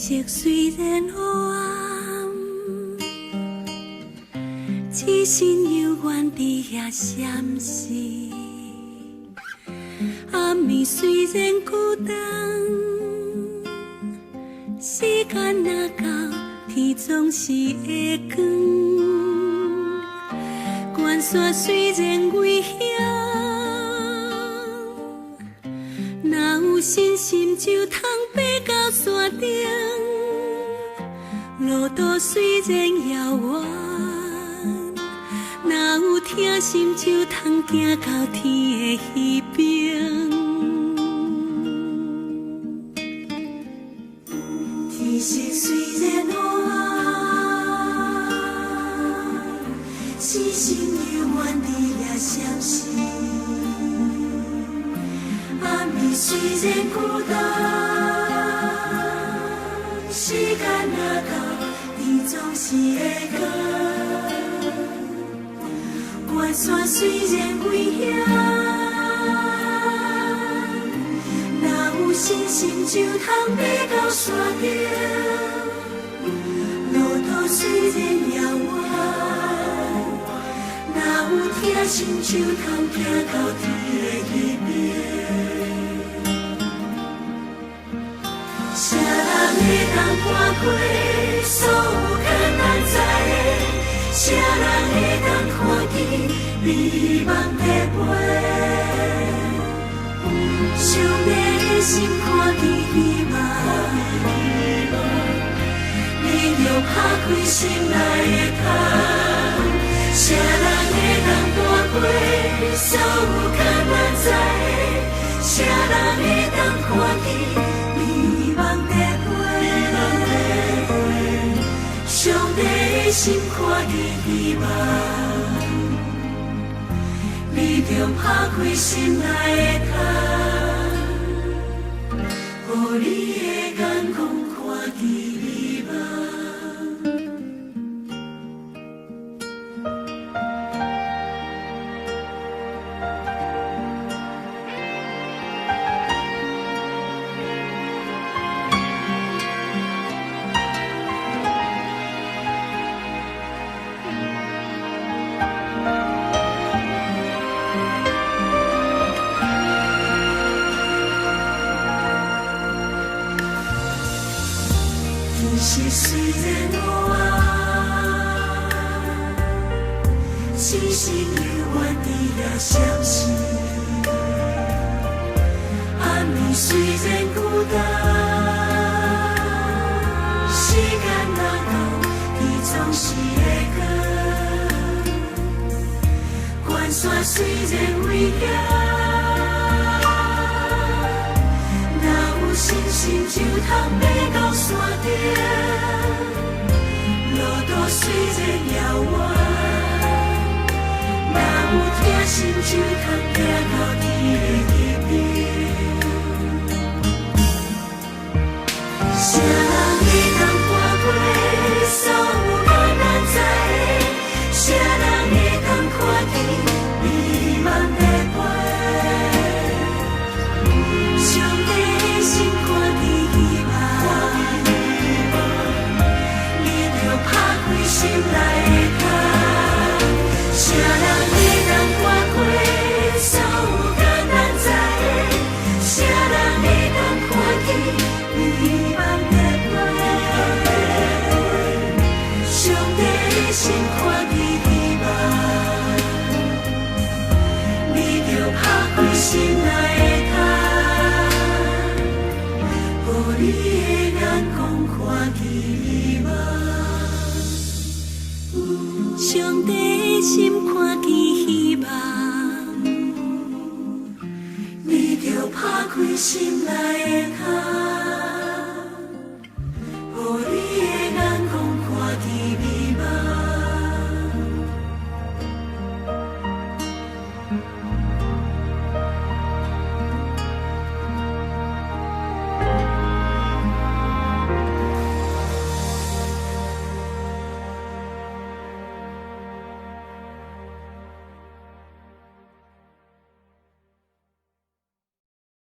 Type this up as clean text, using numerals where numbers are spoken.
色虽然黑暗，痴心犹原伫遐闪烁。暗暝虽然孤单，时间若到，天总是会光。悬山虽然危险，若有信心就通爬到山顶。路途虽然遥远，若有疼心就通行到天的彼边。天色虽然黑暗，痴心犹原伫遐闪烁。暗暝虽然孤单，时间若到，天总是会光。悬山虽然危险，若有信心就通爬到山顶。路途虽然遥远，若有疼心就通行到天的彼边。啥人会当看过所有困难在的？啥人会当看见美梦在飞？上帝的心看见美梦，你着打开心内的窗。啥人会当搬过所有困难在的？啥人会当看见美梦在飞？上帝的心看见美梦，你着打开心内的窗，予你的眼光看见美梦。天色虽然黑暗，痴心犹原伫遐闪烁。暗暝虽然孤单，时间若到，天总是会光。悬山虽然危险，信心就通爬到山顶。路途虽然遥远，若有疼心就通行到天的